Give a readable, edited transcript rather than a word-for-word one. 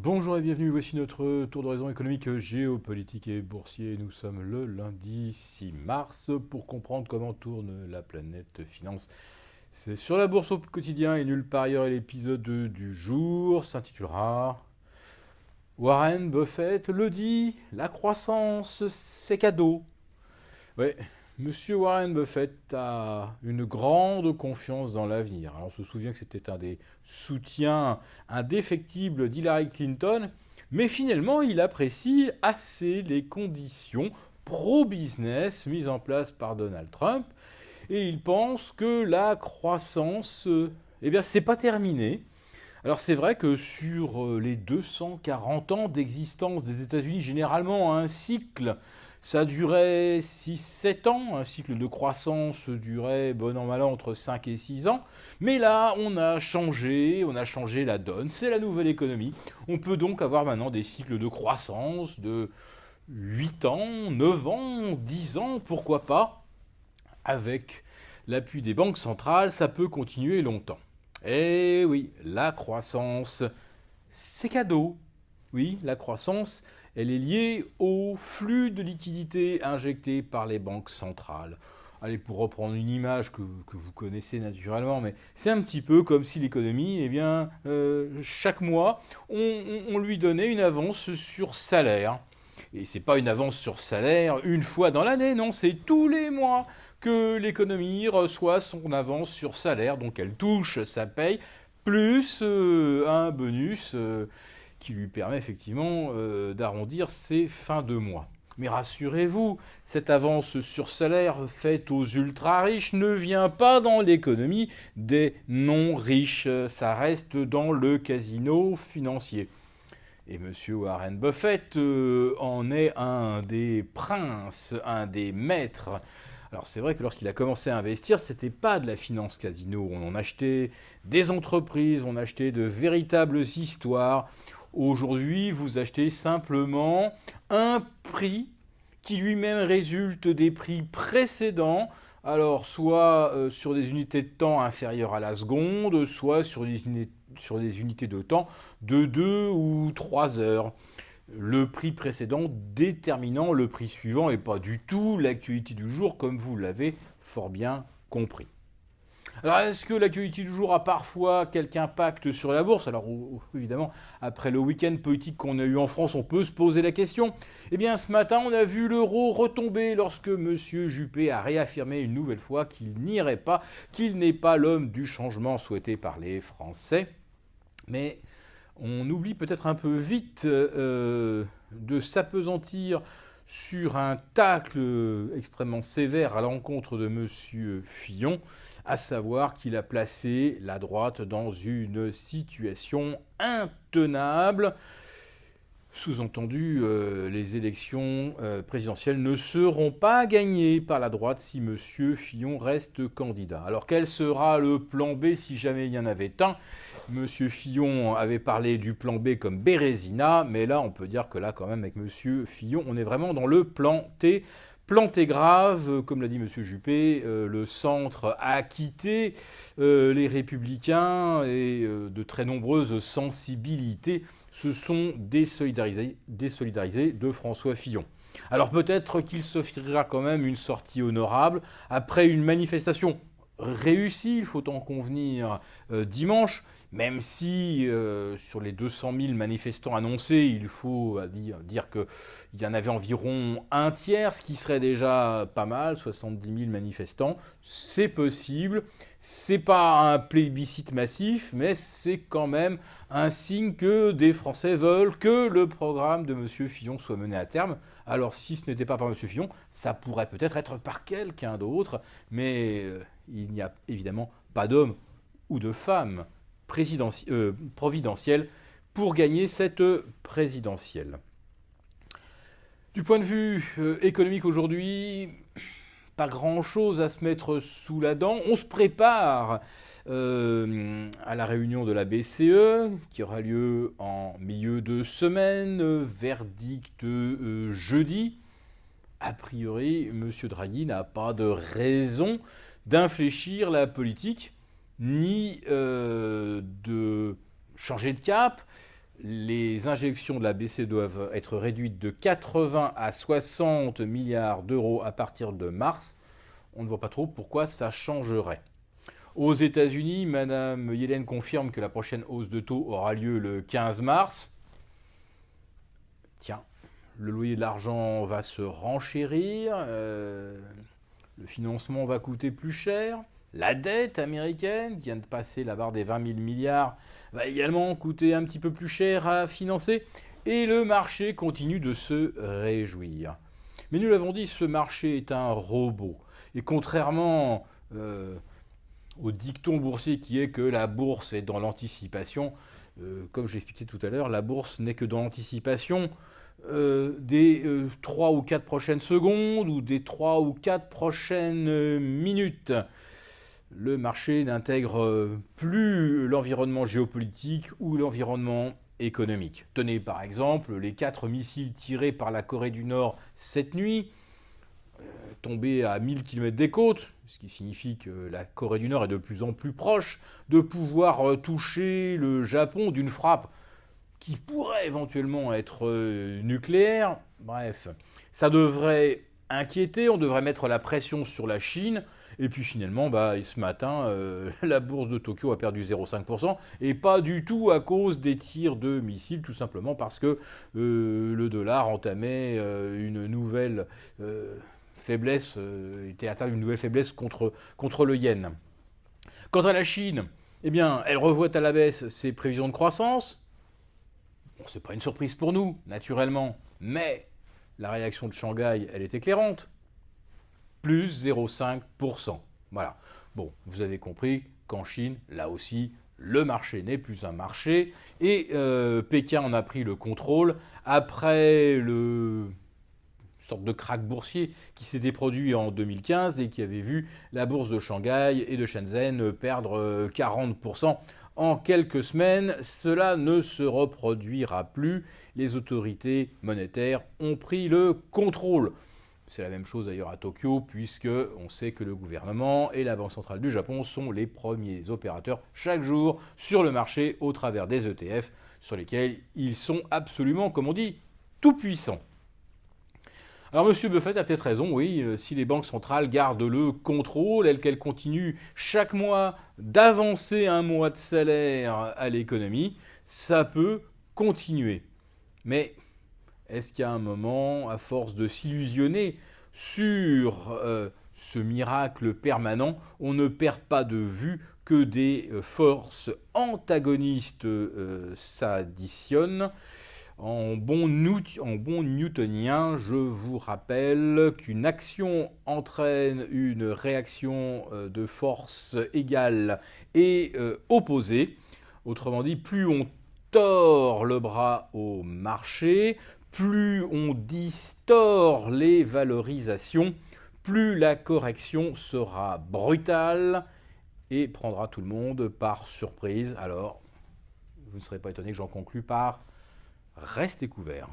Bonjour et bienvenue, voici notre tour d'horizon économique, géopolitique et boursier. Nous sommes le lundi 6 mars pour comprendre comment tourne la planète finance. C'est sur la bourse au quotidien et nulle part ailleurs et l'épisode du jour s'intitulera Warren Buffett le dit, la croissance c'est cadeau. Ouais, Monsieur Warren Buffett a une grande confiance dans l'avenir. Alors on se souvient que c'était un des soutiens indéfectibles d'Hillary Clinton, mais finalement il apprécie assez les conditions pro-business mises en place par Donald Trump et il pense que la croissance, eh bien c'est pas terminé. Alors c'est vrai que sur les 240 ans d'existence des États-Unis, généralement un cycle, ça durait 6-7 ans, un cycle de croissance durait bon an mal an entre 5 et 6 ans, mais là on a changé la donne, c'est la nouvelle économie. On peut donc avoir maintenant des cycles de croissance de 8 ans, 9 ans, 10 ans, pourquoi pas, avec l'appui des banques centrales, ça peut continuer longtemps. Eh oui, la croissance, c'est cadeau. Oui, la croissance, elle est liée au flux de liquidités injecté par les banques centrales. Allez, pour reprendre une image que vous connaissez naturellement, mais c'est un petit peu comme si l'économie, eh bien, chaque mois, on lui donnait une avance sur salaire. Et c'est pas une avance sur salaire une fois dans l'année, non, c'est tous les mois que l'économie reçoit son avance sur salaire, donc elle touche sa paye, plus un bonus qui lui permet effectivement d'arrondir ses fins de mois. Mais rassurez-vous, cette avance sur salaire faite aux ultra riches ne vient pas dans l'économie des non riches, ça reste dans le casino financier. Et M. Warren Buffett en est un des princes, un des maîtres. Alors c'est vrai que lorsqu'il a commencé à investir, c'était pas de la finance casino. On achetait des entreprises, on achetait de véritables histoires. Aujourd'hui, vous achetez simplement un prix qui lui-même résulte des prix précédents. Alors soit sur des unités de temps inférieures à la seconde, soit sur des unités de temps de 2 ou 3 heures. Le prix précédent déterminant le prix suivant et pas du tout l'actualité du jour comme vous l'avez fort bien compris. Alors, est-ce que l'actualité du jour a parfois quelque impact sur la bourse? Alors, évidemment, après le week-end politique qu'on a eu en France, on peut se poser la question. Eh bien, ce matin, on a vu l'euro retomber lorsque M. Juppé a réaffirmé une nouvelle fois qu'il n'irait pas, qu'il n'est pas l'homme du changement souhaité par les Français. Mais on oublie peut-être un peu vite de s'apesantir sur un tacle extrêmement sévère à l'encontre de M. Fillon, à savoir qu'il a placé la droite dans une situation intenable. Sous-entendu, les élections présidentielles ne seront pas gagnées par la droite si M. Fillon reste candidat. Alors quel sera le plan B si jamais il y en avait un? M. Fillon avait parlé du plan B comme Bérésina, mais là on peut dire que là quand même avec M. Fillon on est vraiment dans le plan T. Planté grave, comme l'a dit M. Juppé, le centre a quitté les républicains et de très nombreuses sensibilités se sont désolidarisés de François Fillon. Alors peut-être qu'il s'offrira quand même une sortie honorable après une manifestation réussie, il faut en convenir, dimanche, même si sur les 200 000 manifestants annoncés, il faut dire qu'il y en avait environ un tiers, ce qui serait déjà pas mal, 70 000 manifestants, c'est possible. C'est pas un plébiscite massif, mais c'est quand même un signe que des Français veulent que le programme de M. Fillon soit mené à terme. Alors si ce n'était pas par M. Fillon, ça pourrait peut-être être par quelqu'un d'autre, mais il n'y a évidemment pas d'homme ou de femme providentielle pour gagner cette présidentielle. Du point de vue économique aujourd'hui, pas grand-chose à se mettre sous la dent. On se prépare à la réunion de la BCE qui aura lieu en milieu de semaine, verdict jeudi. A priori, M. Draghi n'a pas de raison d'infléchir la politique ni de changer de cap. les injections de la BCE doivent être réduites de 80 à 60 milliards d'euros à partir de mars. On ne voit pas trop pourquoi ça changerait. Aux États-Unis, Madame Yellen confirme que la prochaine hausse de taux aura lieu le 15 mars. Tiens, le loyer de l'argent va se renchérir, le financement va coûter plus cher, la dette américaine, qui vient de passer la barre des 20 000 milliards, va également coûter un petit peu plus cher à financer, et le marché continue de se réjouir. Mais nous l'avons dit, ce marché est un robot. Et contrairement au dicton boursier qui est que la bourse est dans l'anticipation, comme je l'expliquais tout à l'heure, la bourse n'est que dans l'anticipation des 3 ou 4 prochaines secondes ou des 3 ou 4 prochaines minutes. Le marché n'intègre plus l'environnement géopolitique ou l'environnement économique. Tenez par exemple les 4 missiles tirés par la Corée du Nord cette nuit, tombés à 1000 km des côtes, ce qui signifie que la Corée du Nord est de plus en plus proche de pouvoir toucher le Japon d'une frappe qui pourrait éventuellement être nucléaire. Bref, ça devrait inquiéter, on devrait mettre la pression sur la Chine. Et puis finalement, ce matin, la bourse de Tokyo a perdu 0,5%, et pas du tout à cause des tirs de missiles, tout simplement parce que le dollar entamait une nouvelle faiblesse, était atteint d'une nouvelle faiblesse contre le yen. Quant à la Chine, eh bien, elle revoit à la baisse ses prévisions de croissance. Bon, ce n'est pas une surprise pour nous, naturellement, mais la réaction de Shanghai, elle est éclairante. Plus 0,5%. Voilà. Bon, vous avez compris qu'en Chine, là aussi, le marché n'est plus un marché. Et Pékin en a pris le contrôle après une sorte de krach boursier qui s'était produit en 2015 et qui avait vu la bourse de Shanghai et de Shenzhen perdre 40%. En quelques semaines, cela ne se reproduira plus. Les autorités monétaires ont pris le contrôle. C'est la même chose d'ailleurs à Tokyo, puisque on sait que le gouvernement et la Banque centrale du Japon sont les premiers opérateurs chaque jour sur le marché au travers des ETF, sur lesquels ils sont absolument, comme on dit, tout puissants. Alors M. Buffett a peut-être raison, oui, si les banques centrales gardent le contrôle, qu'elles continuent chaque mois d'avancer un mois de salaire à l'économie, ça peut continuer. Mais est-ce qu'il y a un moment, à force de s'illusionner sur ce miracle permanent, on ne perd pas de vue que des forces antagonistes s'additionnent? En bon newtonien, je vous rappelle qu'une action entraîne une réaction de force égale et opposée. Autrement dit, plus on tord le bras au marché, plus on distord les valorisations, plus la correction sera brutale et prendra tout le monde par surprise. Alors, vous ne serez pas étonné que j'en conclue par restez couverts.